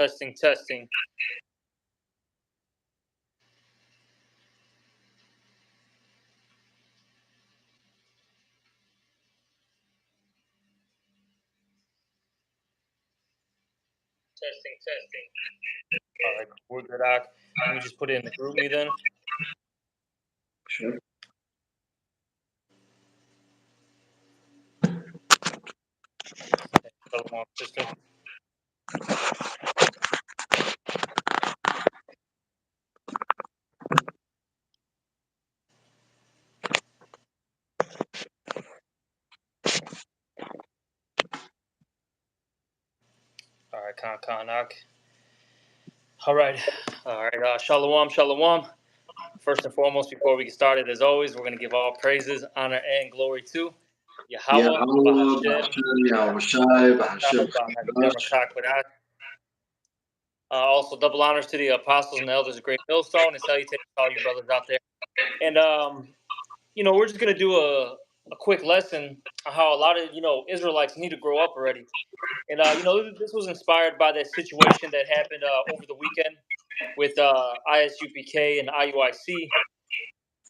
Testing, testing. Testing, testing. All right, we're good. Let me just put it in the group me then. Sure. Shalom, sister. All right, Kanak. All right. Shalom, shalom. First and foremost, before we get started, as always, we're going to give all praises, honor, and glory to Yahweh, also, double honors to the apostles and the elders of Great Millstone, and salutations to all you brothers out there. And we're just going to do a quick lesson on how a lot of Israelites need to grow up already. And this was inspired by that situation that happened over the weekend with ISUPK and IUIC.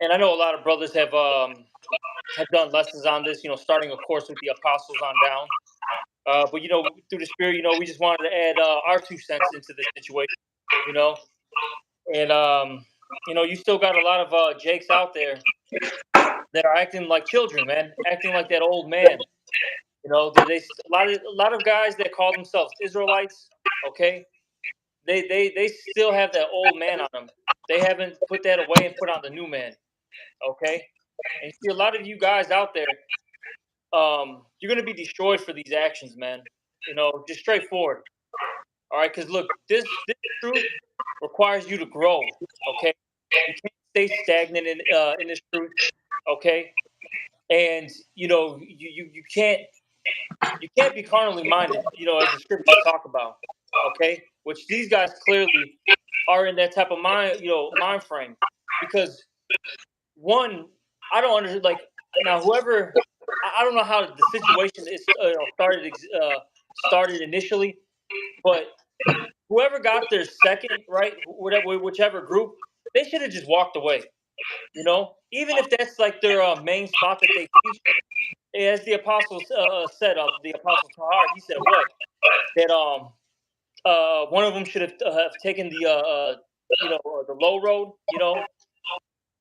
And I know a lot of brothers have done lessons on this, starting, of course, with the apostles on down. But, through the Spirit, we just wanted to add our 2 cents into the situation, And, you still got a lot of Jakes out there that are acting like children, man, acting like that old man. A lot of guys that call themselves Israelites, okay, they still have that old man on them. They haven't put that away and put on the new man, okay? And you see a lot of you guys out there, you're going to be destroyed for these actions, man. Just straightforward. All right, because look, this truth requires you to grow, okay? You can't stay stagnant in this truth, okay? And you can't be carnally minded, as the scriptures talk about, okay? Which these guys clearly are in that type of mind frame, because one, I don't understand. Like, now, whoever, I don't know how the situation is started initially, but whoever got their second, right, whichever group, they should have just walked away. Even if that's like their main spot that they teach. As the apostles said, the apostle Tahar, he said what? That one of them should have taken the the low road,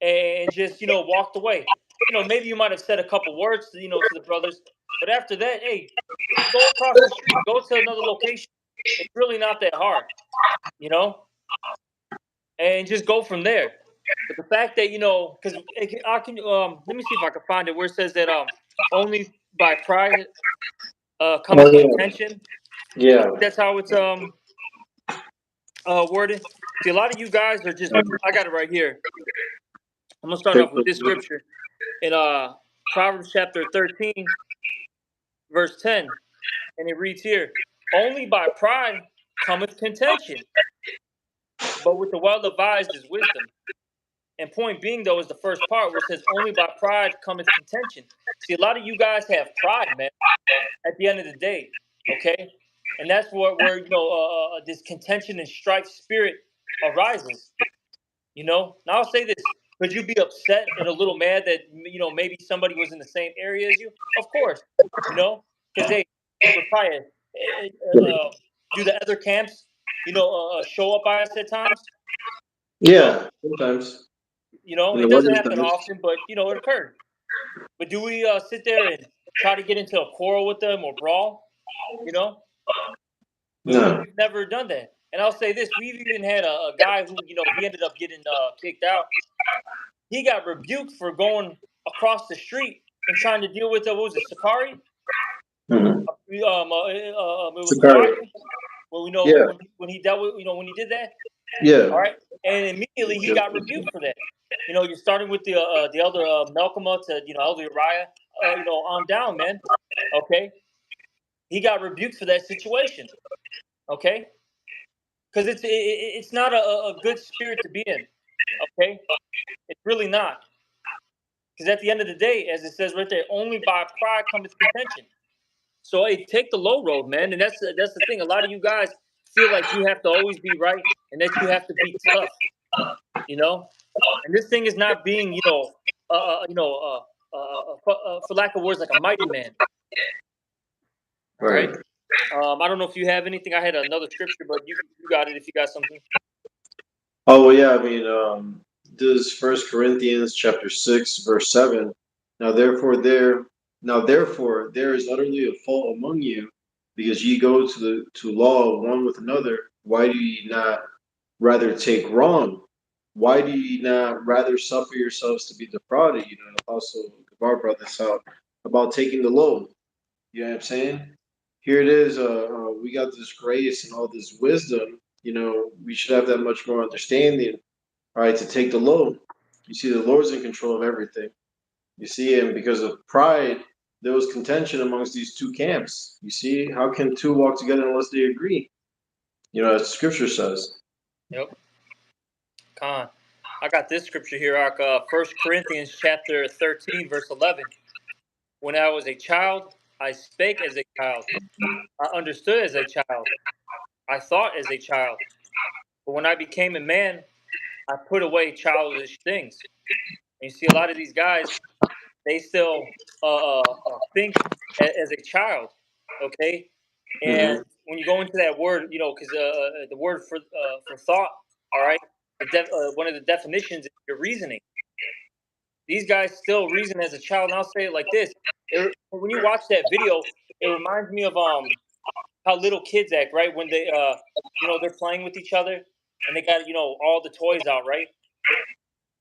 and just walked away. Maybe you might have said a couple words to to the brothers, but after that, hey, go across the street, go to another location. It's really not that hard, and just go from there. But the fact that because I can let me see if I can find it where it says that only by pride comes contention. Yeah, That's how it's worded. See, a lot of you guys are just. I got it right here. I'm gonna start off with this scripture in Proverbs chapter 13, verse 10, and it reads here: "Only by pride cometh contention, but with the well-advised is wisdom." And point being, though, is the first part where it says, "Only by pride cometh contention." See, a lot of you guys have pride, man. At the end of the day, okay, and that's where this contention and strife spirit arises. Now I'll say this: could you be upset and a little mad that maybe somebody was in the same area as you? Of course, because they would probably do the other camps, show up by us at times. Yeah, sometimes. It doesn't happen often, but it occurred. But do we sit there and try to get into a quarrel with them or brawl? No. We've never done that. And I'll say this: we've even had a guy who he ended up getting kicked out. He got rebuked for going across the street and trying to deal with what was it, Sakari? Mm-hmm. It was Sakari. Well, when he dealt with when he did that. Yeah. All right, and immediately he got rebuked for that. You're starting with the elder Melchima to elder Uriah, on down, man. Okay, he got rebuked for that situation. Okay, because it's not a good spirit to be in. Okay, it's really not. Because at the end of the day, as it says right there, only by pride cometh contention. So hey, take the low road, man. And that's the thing. A lot of you guys feel like you have to always be right and that you have to be tough, you know. And this thing is not being, for lack of words, like a mighty man. All Right. right. I don't know if you have anything. I had another scripture, but you got it if you got something. Oh well, yeah. I mean, this is First Corinthians chapter 6, verse 7. Now therefore there, now therefore there is utterly a fault among you, because ye go to law one with another. Why do ye not rather take wrong? Why do ye not rather suffer yourselves to be defrauded? Apostle Gabar brought this out about taking the load. You know what I'm saying? Here it is. We got this grace and all this wisdom. We should have that much more understanding. All right, to take the load. You see, the Lord's in control of everything. You see, and because of pride, there was contention amongst these two camps. You see, how can two walk together unless they agree? As Scripture says. Yep. Con. I got this scripture here, Ark. 1 Corinthians chapter 13, verse 11. When I was a child, I spake as a child. I understood as a child. I thought as a child. But when I became a man, I put away childish things. And you see a lot of these guys, they still think as a child, okay? Mm-hmm. And when you go into that word, because the word for thought, all right, one of the definitions is your reasoning. These guys still reason as a child, and I'll say it like this: when you watch that video, it reminds me of how little kids act, right? When they they're playing with each other and they got all the toys out, right?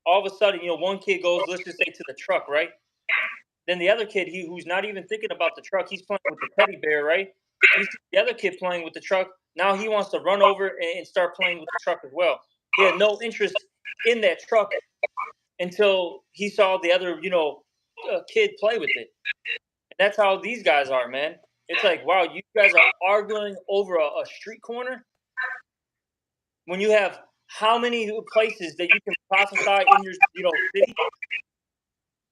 All of a sudden, one kid goes, let's just say, to the truck, right? Then the other kid, who's not even thinking about the truck, he's playing with the teddy bear, right? He sees the other kid playing with the truck. Now he wants to run over and start playing with the truck as well. He had no interest in that truck until he saw the other, kid play with it. And that's how these guys are, man. It's like, wow, you guys are arguing over a street corner when you have how many places that you can prophesy in your, city.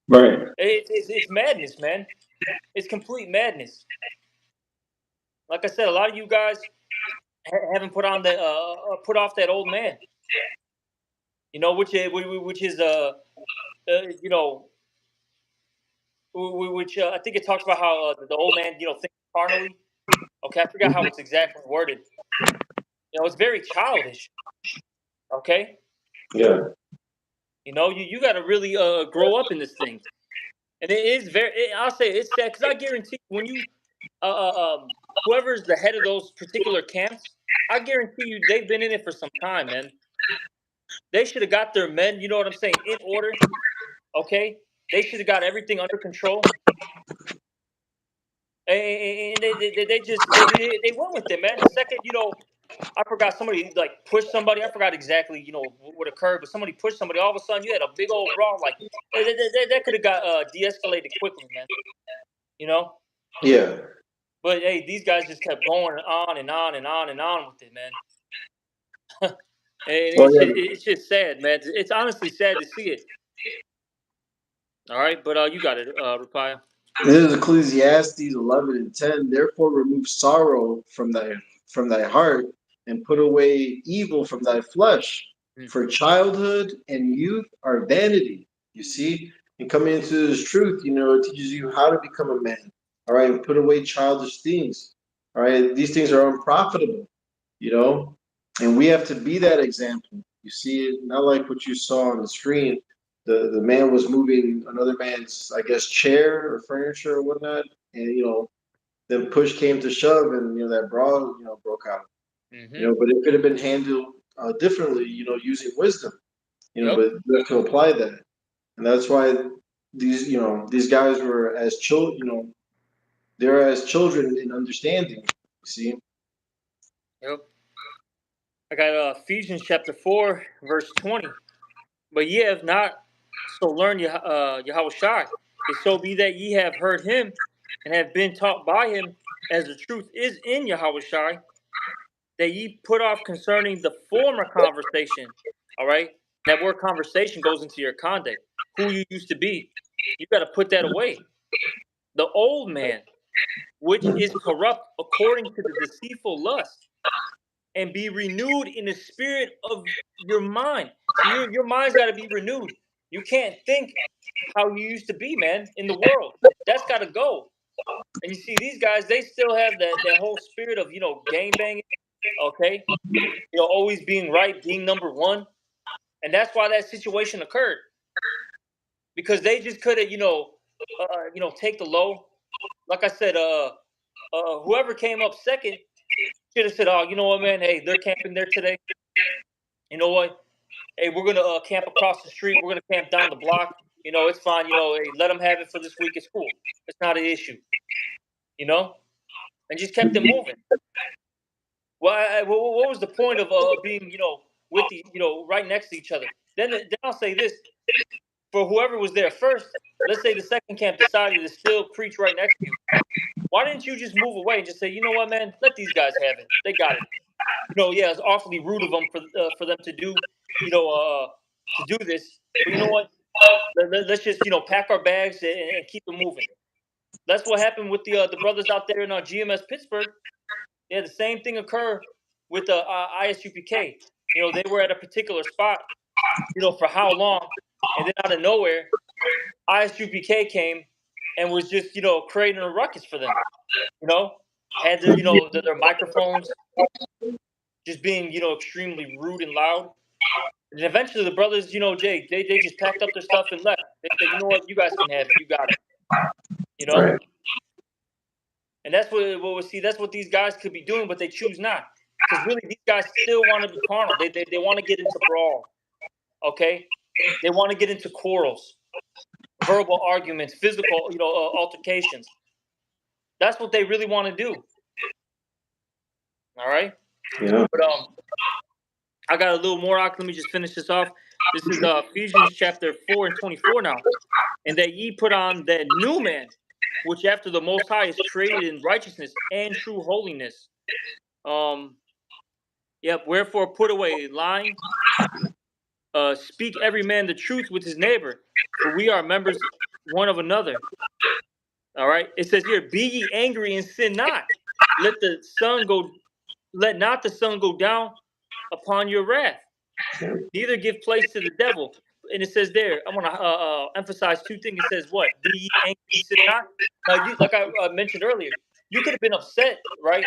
Right. It's madness, man. It's complete madness. Like I said, a lot of you guys haven't put on that put off that old man. Which is you know which I think it talks about how the old man thinks carnally. Okay, I forgot how it's exactly worded. It's very childish. Okay, Yeah. you got to really grow up in this thing, and it is I'll say it's sad because I guarantee when you whoever's the head of those particular camps, I guarantee you they've been in it for some time, man. They should have got their men, you know what I'm saying, in order. Okay, they should have got everything under control, and they went with it, man. The second I forgot somebody like pushed somebody. I forgot exactly what occurred, but somebody pushed somebody. All of a sudden, you had a big old brawl. Like that could have got de-escalated quickly, man. You know. Yeah. But hey, these guys just kept going on and on and on and on with it, man. And Well, it's just sad, man. It's honestly sad to see it. All right, but you got it, Rapaya. this is Ecclesiastes 11:10. Therefore, remove sorrow from thy heart, and put away evil from thy flesh. Mm. For childhood and youth are vanity. You see, and coming into this truth, it teaches you how to become a man. All right, and put away childish things. All right, these things are unprofitable. You know, and we have to be that example. You see, not like what you saw on the screen. The man was moving another man's, I guess, chair or furniture or whatnot, and then push came to shove, and that brawl, broke out. Mm-hmm. But it could have been handled differently, using wisdom. Yep. But you have to apply that, and that's why these guys were as children. They're as children in understanding. You see. Yep. I got Ephesians chapter 4, verse 20. But ye have not so learned Yahushai. If so be that ye have heard him and have been taught by him, as the truth is in Yahushai, that ye put off concerning the former conversation. All right? That word conversation goes into your conduct. Who you used to be. You got to put that away. The old man, which is corrupt according to the deceitful lust, and be renewed in the spirit of your mind. See, your mind's got to be renewed. You can't think how you used to be, man, in the world. That's got to go. And you see, these guys, they still have that whole spirit of, gang banging, okay? Always being right, being number one. And that's why that situation occurred. Because they just couldn't, take the low. Like I said, whoever came up second should have said, "Oh, you know what, man? Hey, they're camping there today. You know what? Hey, we're gonna camp across the street. We're gonna camp down the block. It's fine. Hey, let them have it for this week. It's cool. It's not an issue. You know, and just kept it moving. Well, what was the point of being, with the, right next to each other? Then I'll say this: for whoever was there first, let's say the second camp decided to still preach right next to you. Why didn't you just move away and just say, you know what, man? Let these guys have it. They got it. Yeah, it's awfully rude of them for them to do, to do this. But you know what? Let's just pack our bags and keep it moving. That's what happened with the brothers out there in GMS Pittsburgh. Yeah, the same thing occur with the ISUPK. They were at a particular spot, for how long, and then out of nowhere, ISUPK came and was just creating a ruckus for them. Had their their microphones, just being extremely rude and loud. And eventually the brothers, Jay, they just packed up their stuff and left. They said, you know what, you guys can have it, you got it. Right. And that's what we see. That's what these guys could be doing, but they choose not. Because really, these guys still want to be carnal. They want to get into brawl. Okay, they want to get into quarrels, verbal arguments, physical, altercations. That's what they really want to do. All right. Yeah. But I got a little more. Let me just finish this off. This is Ephesians chapter 4:24 now. And that ye put on that new man, which after the Most High is created in righteousness and true holiness. Yep. Wherefore put away lying. Speak every man the truth with his neighbor, for we are members one of another. All right. It says here, be ye angry and sin not. Let not the sun go down upon your wrath. Neither give place to the devil. And it says there, I want to emphasize two things. It says what? Be ye angry and sin not. Now, like I mentioned earlier, you could have been upset, right?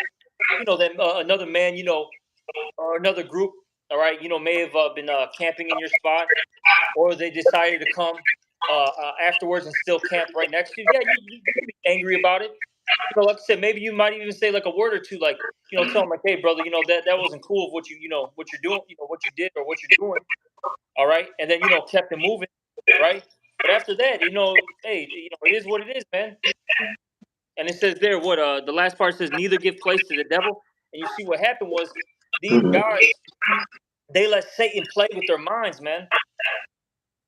Then another man, or another group, all right, may have been camping in your spot, or they decided to come afterwards and still camp right next to you. Yeah, you could be angry about it. Like I said, maybe you might even say like a word or two, like, tell them like, hey, brother, that wasn't cool of what what you're doing, what you did or what you're doing. All right. And then, kept it moving. Right. But after that, hey, it is what it is, man. And it says there, what the last part says, neither give place to the devil. And you see what happened was these guys, they let Satan play with their minds, man.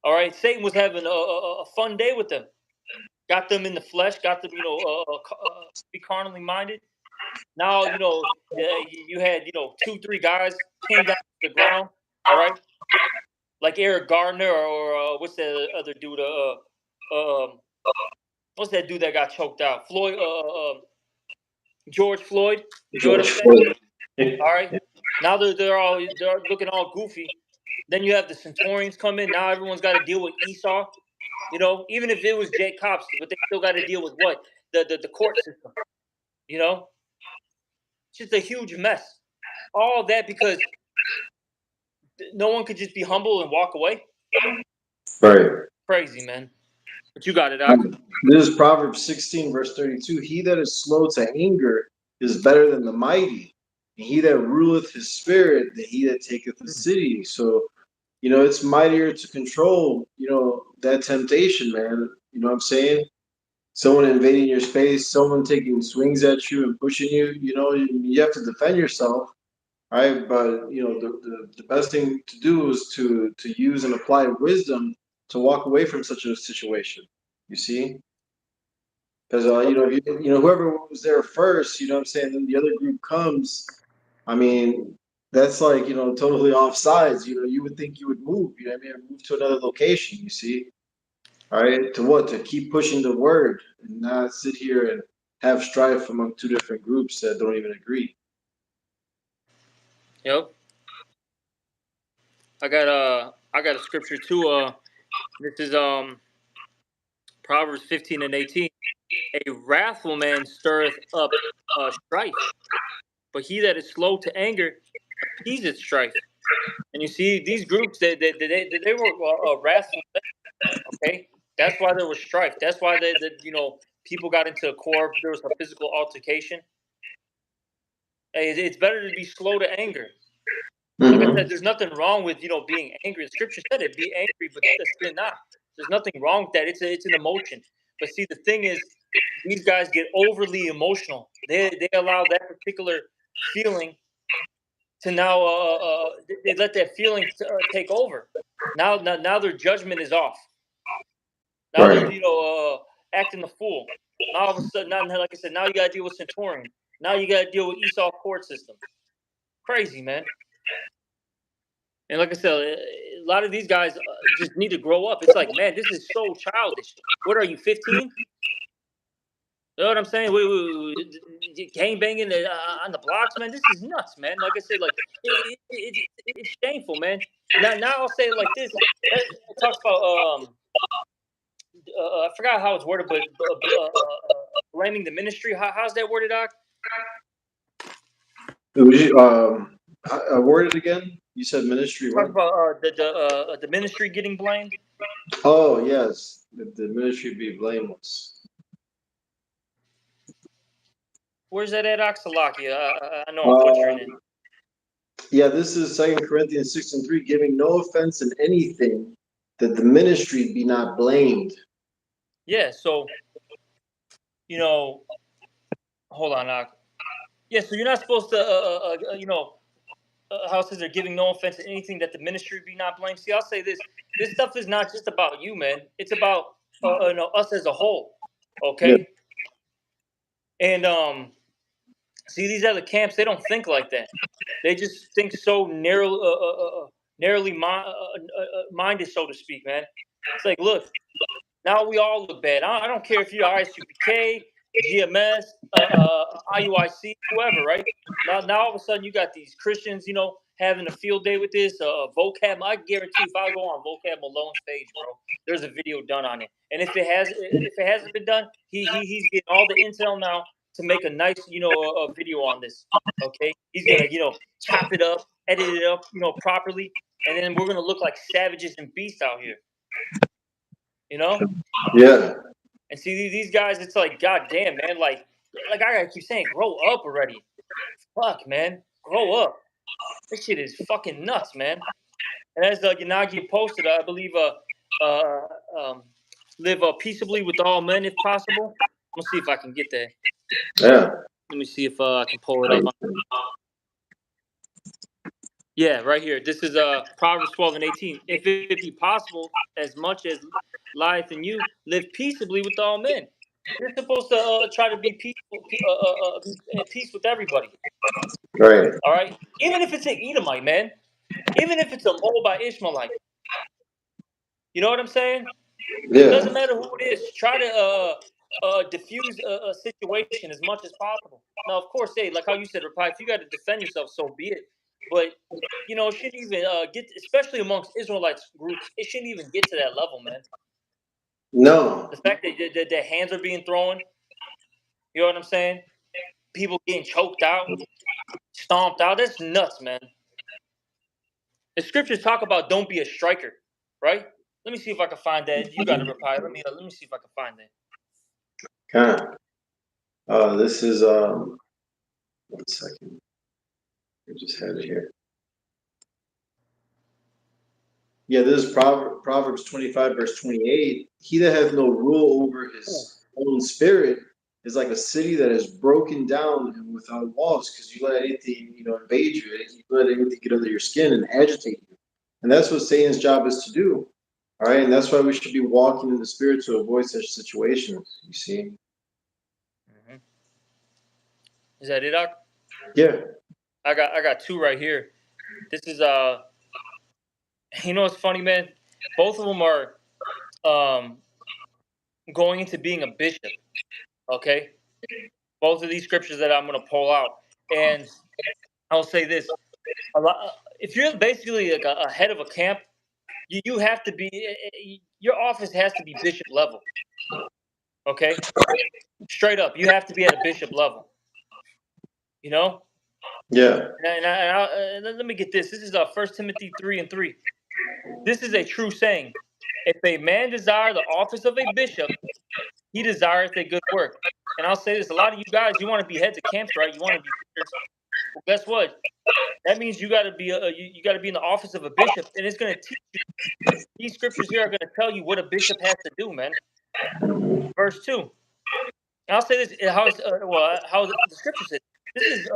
All right. Satan was having a fun day with them. Got them in the flesh, got them, be carnally minded. Now, you had, 2-3 guys pinned down to the ground. All right. Like Eric Gardner or what's that other dude? What's that dude that got choked out? Floyd, George Floyd. You know what I'm saying? All right. Now they're looking all goofy. Then you have the Centurions come in. Now everyone's got to deal with Esau. Even if it was Jay Cops, but they still got to deal with what? The court system. It's just a huge mess. All that because no one could just be humble and walk away. Right. Crazy, man. But you got it, Doc. This is Proverbs 16, verse 32. He that is slow to anger is better than the mighty. And he that ruleth his spirit than he that taketh the city. So, it's mightier to control, that temptation, man. You know what I'm saying? Someone invading your space, someone taking swings at you and pushing you, you have to defend yourself. Right, but the best thing to do is to use and apply wisdom to walk away from such a situation. You see, because whoever was there first, you know what I'm saying, then the other group comes. I mean, that's like totally off sides. You would think you would move. You know what I mean, move to another location. You see, all right, to what? To keep pushing the word and not sit here and have strife among two different groups that don't even agree. Yep. I got a scripture too. This is Proverbs 15:18. A wrathful man stirreth up strife, but he that is slow to anger appeaseth strife. And you see, these groups, they were wrathful. Okay, that's why there was strife. That's why people got into a quarrel. There was a physical altercation. Hey, it's better to be slow to anger. Like I said, Mm-hmm. there's nothing wrong with being angry. The scripture said it: be angry, but sin not. There's nothing wrong with that. It's an emotion. But see, the thing is, these guys get overly emotional. They allow that particular feeling to now they let that feeling take over. Now their judgment is off. Now they're Right. acting the fool. Now all of a sudden, now, like I said, now you got to deal with Centurion. Now you got to deal with Esau court system. Crazy, man. And like I said, a lot of these guys just need to grow up. It's like, man, this is so childish. What are you, 15? You know what I'm saying? Gang banging on the blocks, man. This is nuts, man. Like I said, like it's shameful, man. Now I'll say it like this. It talks about I forgot how it's worded, but blaming the ministry. How's that worded, Doc? Would you, word it again? You said ministry Talk what? about the ministry getting blamed. Oh, yes. The ministry be blameless. Where's that at, Oxalakia? I know I'm butchering it. Um, yeah, this is 2 Corinthians 6:3, giving no offense in anything, that the ministry be not blamed. Yeah, so hold on, Doc. Yeah, so you're not supposed to, how it says they're giving no offense to anything that the ministry be not blamed. See, I'll say this: this stuff is not just about you, man. It's about us as a whole. Yeah. Okay, and see, these other camps, they don't think like that. They just think so narrowly minded, so to speak, man. It's like, look, now we all look bad. I don't care if you're ISUPK, GMS, IUIC, whoever, right? Now all of a sudden you got these Christians, having a field day with this vocab. I guarantee if I go on vocab Malone's page, bro, there's a video done on it. And if it hasn't been done, he's getting all the intel now to make a nice, a video on this. Okay, he's gonna, chop it up, edit it up, properly, and then we're gonna look like savages and beasts out here. You know? Yeah. And see these guys, it's like, god damn, man, like I gotta keep saying, grow up already. Fuck, man, grow up. This shit is fucking nuts, man. And as Yanagi posted, I believe, live peaceably with all men if possible. I'm gonna see if I can get that. Yeah. Let me see if I can pull it up. Yeah, right here. This is Proverbs 12:18. If it be possible, as much as lieth in you, live peaceably with all men. You're supposed to try to be peaceful, be at peace with everybody. Right. All right, even if it's an Edomite, man, even if it's a Moabite Ishmaelite. You know what I'm saying? Yeah. Doesn't matter who it is. Try to diffuse a situation as much as possible. Now, of course, hey, like how you said, Reply, if you got to defend yourself, so be it. But it shouldn't even get, especially amongst Israelites groups, it shouldn't even get to that level, man. No. The fact that their hands are being thrown, you know what I'm saying? People getting choked out, stomped out. That's nuts, man. The scriptures talk about don't be a striker, right? Let me see if I can find that. You got to Reply. Let me see if I can find that. Kind this is 1 second. I just had it here. Yeah, this is Proverbs 25:28. He that hath no rule over his own spirit is like a city that is broken down and without walls, because you let anything, invade you. You let anything get under your skin and agitate you. And that's what Satan's job is to do. All right, and that's why we should be walking in the spirit to avoid such situations. You see? Mm-hmm. Is that it, Doc? Yeah. I got two right here. This is what's funny, man? Both of them are going into being a bishop. Okay, both of these scriptures that I'm going to pull out, and I'll say this: If you're basically like a head of a camp, you have to be. Your office has to be bishop level. Okay, straight up, you have to be at a bishop level. You know, Yeah. let me get this. This is 1 Timothy 3:3. This is a true saying. If a man desire the office of a bishop, he desireth a good work. And I'll say this: a lot of you guys, you want to be heads of camps, right? You want to be leaders. Well, guess what? That means you got to be you got to be in the office of a bishop, and it's going to teach you. These scriptures here are going to tell you what a bishop has to do, man. Verse 2. And I'll say this: how the scripture says. This is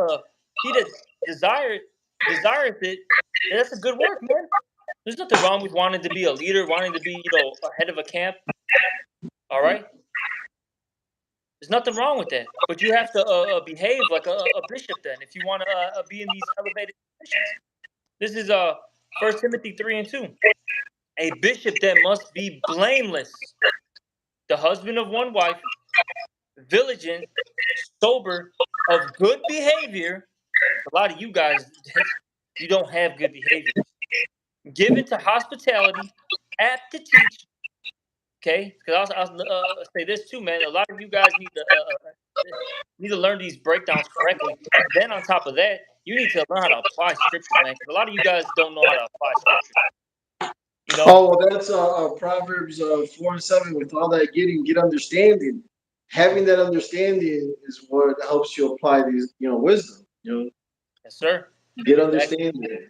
he that desireth it. And that's a good work, man. There's nothing wrong with wanting to be a leader, wanting to be, a head of a camp. All right. There's nothing wrong with that, but you have to behave like a bishop. Then, if you want to be in these elevated positions, this is 1 Timothy 3:2. A bishop that must be blameless, the husband of one wife, vigilant, sober, of good behavior. A lot of you guys, you don't have good behavior. Given to hospitality, apt to teach. Okay, because I'll say this too, man. A lot of you guys need to learn these breakdowns correctly. And then on top of that, you need to learn how to apply scriptures, man. Because a lot of you guys don't know how to apply scripture. Oh, well, that's Proverbs 4:7. With all that getting, get understanding. Having that understanding is what helps you apply these, wisdom. Yes, sir. Get Exactly. understanding.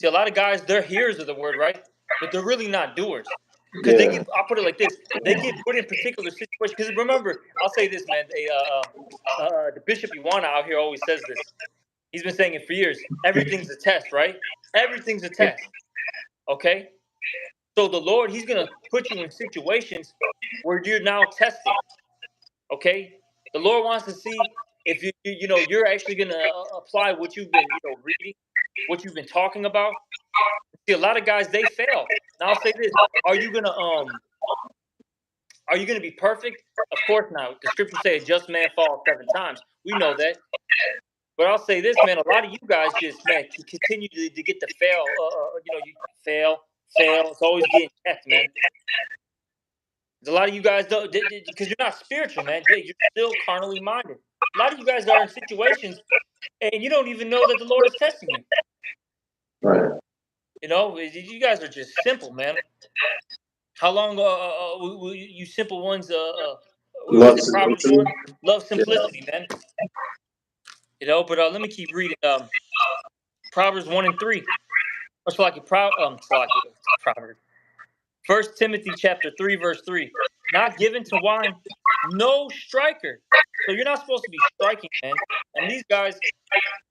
See, a lot of guys, they're hearers of the word, right? But they're really not doers. Because Yeah. I'll put it like this: they get put in particular situations. Because remember, I'll say this, man. The Bishop Iwana out here always says this. He's been saying it for years. Everything's a test, right? Everything's a test. Okay? So the Lord, He's going to put you in situations where you're now tested. Okay? The Lord wants to see if you're actually going to apply what you've been, reading, what you've been talking about. See, a lot of guys, they fail. Now I'll say this: Are you gonna be perfect? Of course not. The scriptures say a just man falls 7 times. We know that. But I'll say this, man. A lot of you guys just, man, continue to get the fail. You fail. It's always getting checked, man. A lot of you guys don't, because you're not spiritual, man. You're still carnally minded. A lot of you guys are in situations, and you don't even know that the Lord is testing you. Right. You guys are just simple, man. How long you simple ones? What was Love it? Proverbs 1. simplicity. Love Yeah. simplicity, man. But let me keep reading. Proverbs 1:3. Or Proverbs. 1 Timothy chapter 3 verse 3. Not given to wine, no striker. So you're not supposed to be striking, man. And these guys,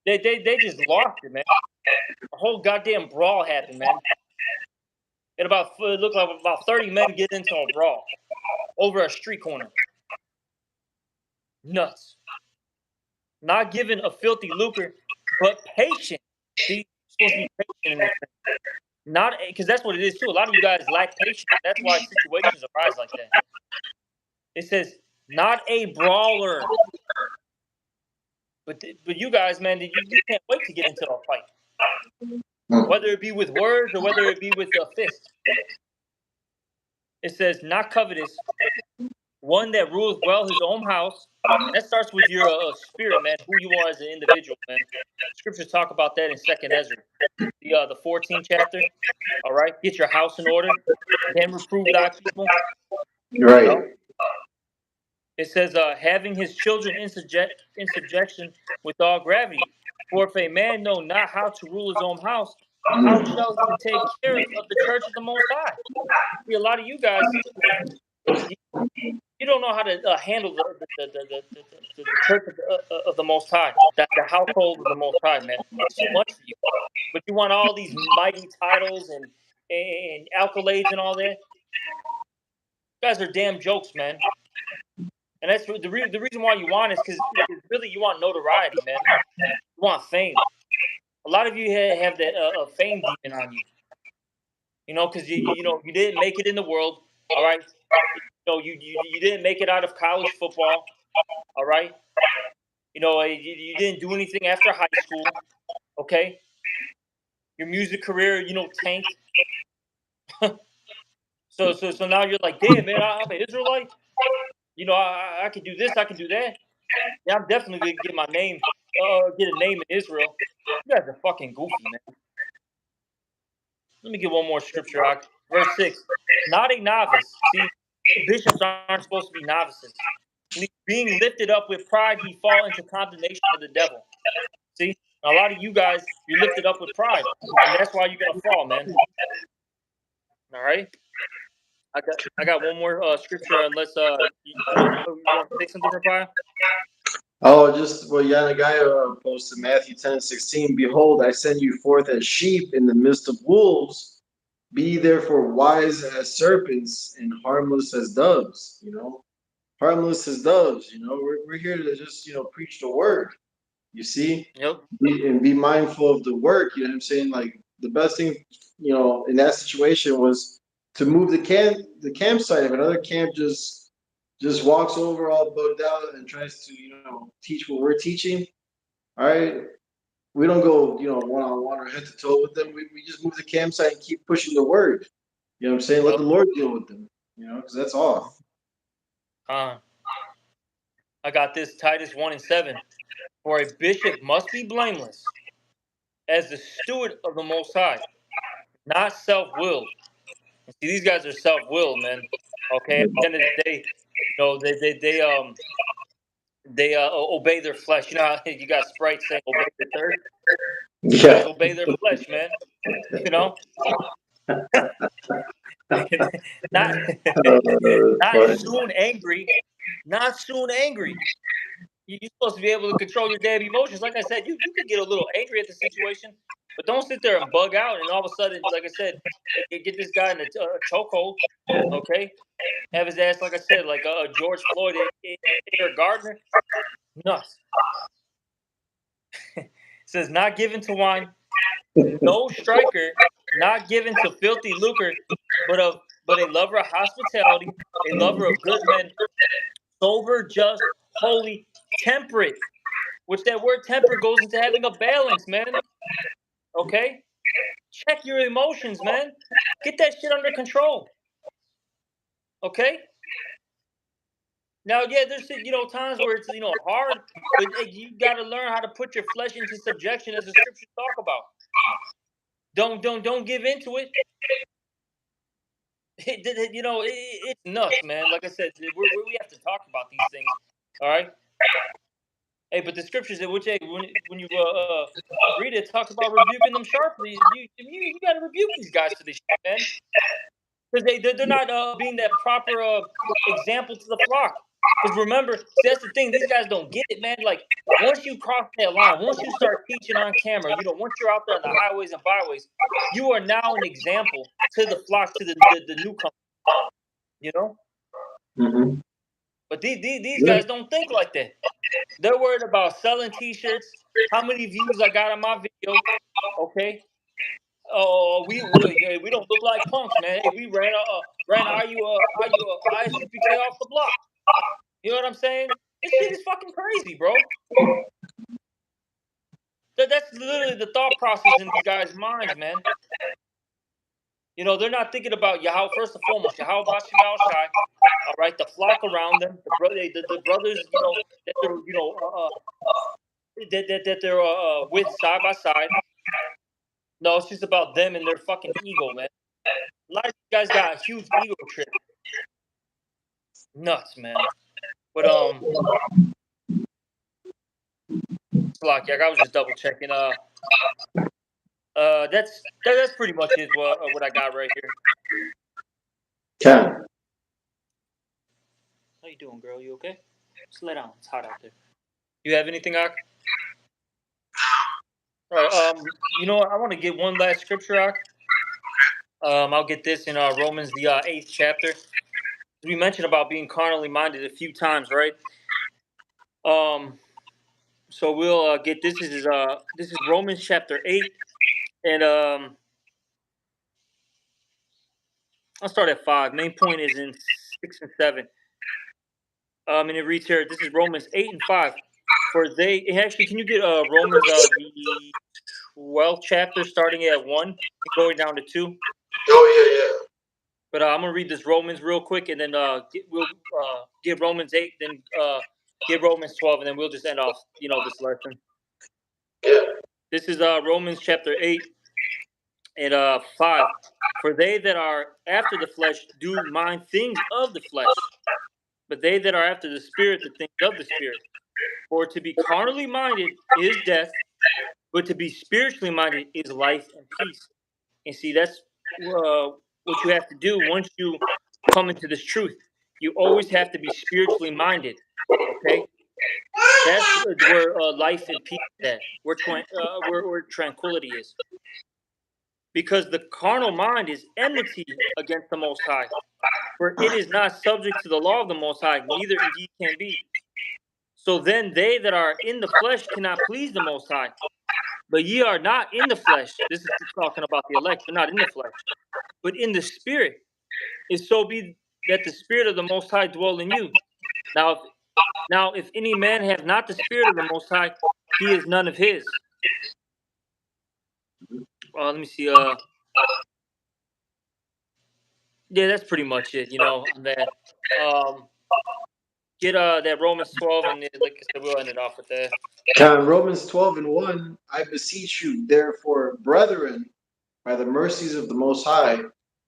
they just lost it, man. A whole goddamn brawl happened, man. It looked like about 30 men get into a brawl over a street corner. Nuts. Not given a filthy lucre, but patient. See, you're supposed to be patient in this thing. Not because that's what it is too. A lot of you guys lack patience. That's why situations arise like that. It says not a brawler, but you guys, man, you can't wait to get into a fight, whether it be with words or whether it be with a fist. It says not covetous, one that ruleth well his own house. And that starts with your spirit, man, who you are as an individual, man. Scriptures talk about that in 2nd Ezra, the 14th chapter. All right, get your house in order, then reprove thy people. Right. It says, having his children in subjection with all gravity. For if a man know not how to rule his own house, how shall he take care of the church of the Most High? See, a lot of you guys, you don't know how to handle the church of the Most High, the household of the Most High, man. It's too much for you. But you want all these mighty titles and accolades and all that. You guys are damn jokes, man. And that's the reason why you want is because really you want notoriety, man. You want fame. A lot of you have that fame demon on you. Because you didn't make it in the world. All right. You didn't make it out of college football. All right. You didn't do anything after high school. Okay. your music career, tanked. So now you're like, damn man, I'm an Israelite. I can do this, I can do that. Yeah, I'm definitely gonna get my name, get a name in Israel. You guys are fucking goofy, man. Let me get one more scripture. Verse 6. Not a novice. See, bishops aren't supposed to be novices. Being lifted up with pride, he fall into condemnation of the devil. See, a lot of you guys, you're lifted up with pride, and that's why you're gonna fall, man. All right. I got one more scripture. Unless you want to say something, Raphael? Oh, Yanagaya posted Matthew 10:16. Behold, I send you forth as sheep in the midst of wolves. Be therefore wise as serpents and harmless as doves. Harmless as doves. We're here to just preach the word. You see, Yep. and be mindful of the work. You know what I'm saying? Like the best thing, in that situation was to move the campsite. If another camp just walks over all bugged out and tries to teach what we're teaching, all right, we don't go one on one or head to toe with them. We just move the campsite and keep pushing the word. You know what I'm saying? Let Yep. the Lord deal with them. Because that's all. I got this Titus 1:7. For a bishop must be blameless as the steward of the Most High, not self-willed. See, these guys are self-willed, man. Okay, at the end of the day, they obey their flesh. You know how you got Sprite saying obey the third. These guys Yeah. obey their flesh, man. You know, not not Fine. soon angry, not soon angry. You're supposed to be able to control your damn emotions. Like I said, you could get a little angry at the situation, but don't sit there and bug out. And all of a sudden, like I said, get this guy in a chokehold. Okay, have his ass, like I said, like George Floyd, Eric Gardner. Nuts. Says not given to wine, no striker, not given to filthy lucre, but a lover of hospitality, a lover of good men, sober, just, holy, temperate. Which that word temperate goes into having a balance, man. Okay? Check your emotions, man. Get that shit under control. Okay? Now, yeah, there's times where it's hard, but hey, you got to learn how to put your flesh into subjection, as the scriptures talk about. Don't give into it. It's nuts, man. Like I said, we have to talk about these things. All right. Hey, but the scriptures, when you read it, talks about rebuking them sharply. You got to rebuke these guys for this shit, man, because they're not being that proper example to the flock. Because remember, see, that's the thing. These guys don't get it, man. Like once you cross that line, once you start teaching on camera, once you're out there on the highways and byways, you are now an example to the flock, to the newcomer. You know. Mm-hmm. But these Yeah. guys don't think like that. They're worried about selling T-shirts, how many views I got on my video. Okay. Oh, we don't look like punks, man. Hey, we ran ISUPK off the block. You know what I'm saying? This shit is fucking crazy, bro. That's literally the thought process in these guys' minds, man. They're not thinking about Yahweh first and foremost. Yahweh Bashemal Shai. All right, the flock around them, the brothers, that they're that they're with side by side. No, it's just about them and their fucking ego, man. A lot of you guys got a huge ego trip. Nuts, man. But Slock, I was just double checking. That's pretty much it. What I got right here. Can. How you doing, girl? You okay? Just lay down. It's hot out there. You have anything, Ak? All right. I want to get one last scripture, Ak. I'll get this in Romans the 8th chapter. We mentioned about being carnally minded a few times, right? So we'll get this is Romans chapter 8, and I'll start at 5. Main point is in 6 and 7. And it reads here. This is Romans 8 and 5. For they actually, can you get Romans the 12 chapters, starting at 1 and going down to 2. Oh But I'm gonna read this Romans real quick, and then we'll get Romans 8, then get Romans 12, and then we'll just end off this lesson. yeah, yeah. This is Romans chapter 8 and 5. For they that are after the flesh do mind things of the flesh, but they that are after the spirit the things of the spirit. For to be carnally minded is death, but to be spiritually minded is life and peace. And see, that's what you have to do once you come into this truth. You always have to be spiritually minded. Okay, that's where life and peace is at. Where tranquility is. Because the carnal mind is enmity against the Most High, for it is not subject to the law of the Most High, neither indeed can be. So then they that are in the flesh cannot please the Most High. But ye are not in the flesh. This is talking about the elect. They're not in the flesh, but in the spirit. If so be that the spirit of the Most High dwell in you. Now, if any man have not the spirit of the Most High, he is none of his. Let me see. Yeah, that's pretty much it. On that. Get that Romans 12, and like I said, we'll end it off with that. Romans 12 and 1, I beseech you, therefore, brethren, by the mercies of the Most High,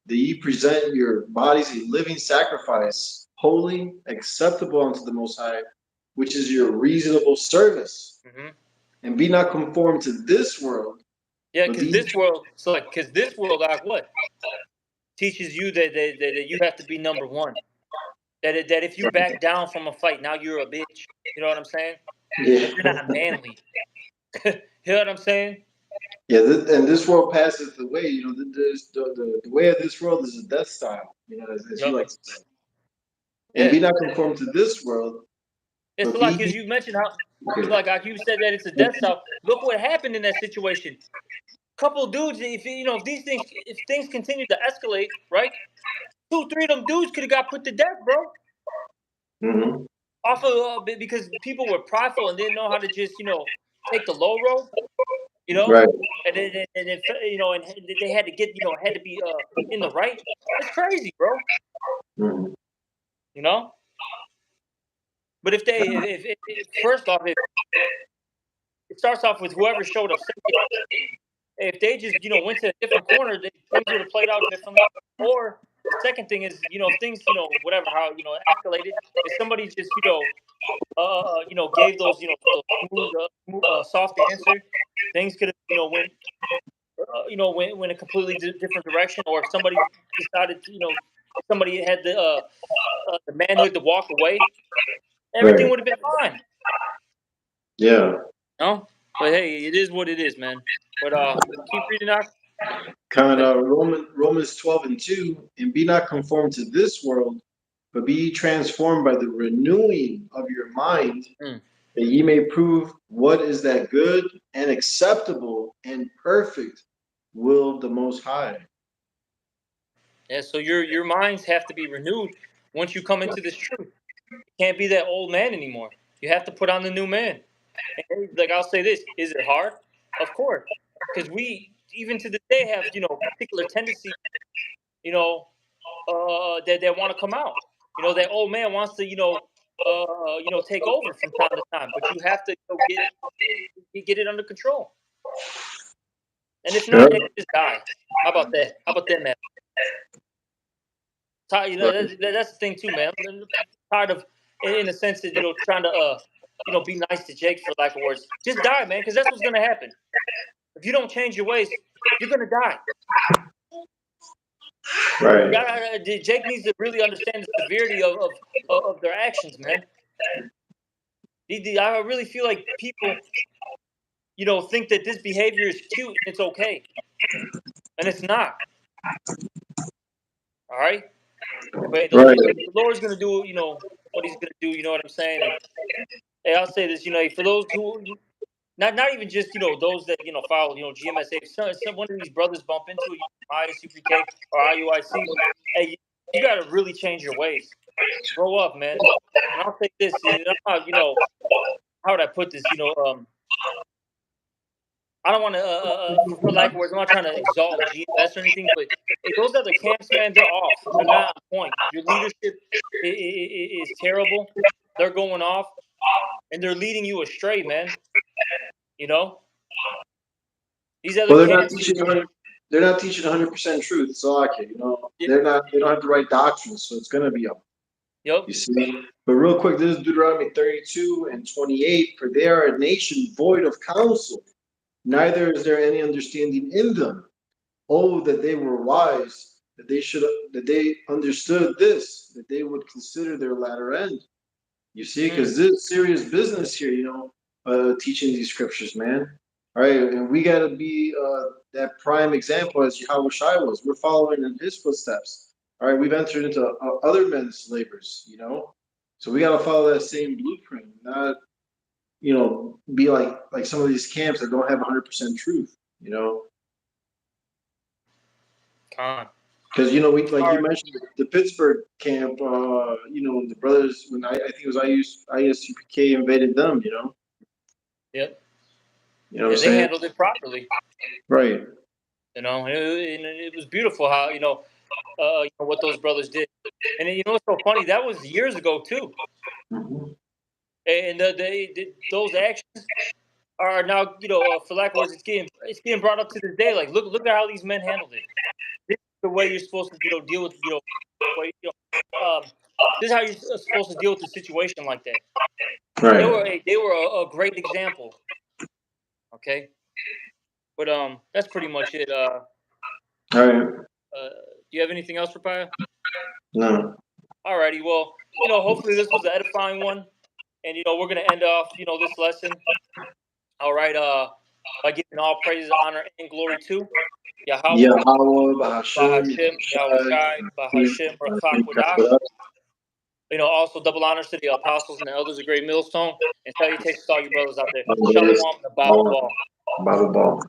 that ye present your bodies a living sacrifice, holy, acceptable unto the Most High, which is your reasonable service. Mm-hmm. And be not conformed to this world. Yeah, But because this world, like what teaches you that you have to be number one. That if you back down from a fight, now you're a bitch. You know what I'm saying? Yeah, That you're not manly. You know what I'm saying? yeah, and this world passes the way. The way of this world is a death style. As you Yep. like to say. And Yeah. be not conformed to this world, It's but like, be. as you mentioned, how it's Okay. like you said that it's a death style. Look what happened in that situation. Couple dudes, if things continue to escalate, right? 2, 3 of them dudes could have got put to death, bro. Mhm. Off of because people were prideful and didn't know how to just take the low road, you know, Right. and they had to had to be in the right. It's crazy, bro. Mhm. You know. But if first off, if it starts off with whoever showed up second, if they just went to a different corner, things would have played out differently. Or the second thing is if things whatever how escalated, if somebody just gave those smooth, soft answer, things could have went went a completely different direction. Or if somebody decided to somebody had the manhood to walk away, everything Right. would have been fine. Yeah. No, but hey, it is what it is, man. But keep reading out. Romans 12 and 2, and be not conformed to this world, but be ye transformed by the renewing of your mind, Mm. that ye may prove what is that good and acceptable and perfect will of the Most High. Yeah, so your minds have to be renewed once you come into this truth. You can't be that old man anymore. You have to put on the new man. And like I'll say this: is it hard? Of course, because we even to this day have particular tendencies, that want to come out. That old man wants to take over from time to time, but you have to get it under control. And if Sure. not, hey, just die. How about that? How about that, man? That's the thing too, man. I'm tired of, in a sense that trying to be nice to Jake for lack of words. Just die, man, because that's what's gonna happen. If you don't change your ways, you're gonna die. Right. Jake needs to really understand the severity of their actions, man. I really feel like people, think that this behavior is cute and it's okay, and it's not. All right, but Right. the Lord's gonna do, what He's gonna do. You know what I'm saying? And hey, I'll say this, for those who not even just those that follow GMSA. If some one of these brothers bump into you, ISUPK or IUIC, hey, you got to really change your ways. Grow up, man. And I'll say this, I'm not, how would I put this? I don't want to, for lack of words, I'm not trying to exalt GMS or anything, but hey, those other camps, man, they're off. They're not on point. Your leadership is terrible. They're going off, and they're leading you astray, man. You know, these other Well, they're not camps. teaching 100. They're not teaching 100% truth. So, okay, y- they're not. They don't have the right doctrine, so it's gonna be off. Yep. You see. But real quick, this is Deuteronomy 32 and 28. For they are a nation void of counsel, neither is there any understanding in them. Oh, that they were wise, that they understood this, that they would consider their latter end. You see, Mm, because this is serious business here, teaching these scriptures, man. All right, and we got to be that prime example as Yahweh Shai was. We're following in his footsteps. All right, we've entered into other men's labors, so we got to follow that same blueprint, not be like some of these camps that don't have 100% truth, con. because we like All you right. mentioned the Pittsburgh camp, when the brothers when I think it was ISUPK invaded them, Yep. what I'm Yeah, they saying? handled it properly. Right. It was beautiful how what those brothers did. And what's so funny? That was years ago too. Mhm. And those actions are now, for lack of words, it's getting brought up to this day. Like, look at how these men handled it. This is the way you're supposed to, deal with, way, this is how you're supposed to deal with the situation like that. They Right. were a great example. Okay, but that's pretty much it. All right. Do you have anything else for Paya? No. Alrighty, well, hopefully this was an edifying one, and we're gonna end off, this lesson. All right, by giving all praise, honor, and glory to Yahweh, Yahweh, Bahashem, Bahashem, Yahweh Yahushai, Shai, Bahashem, Rakak Wadash. Also double honors to the apostles and the elders of Great Millstone, and salutations to all you brothers out there. Shalom, the Bible Ball. Bible Ball.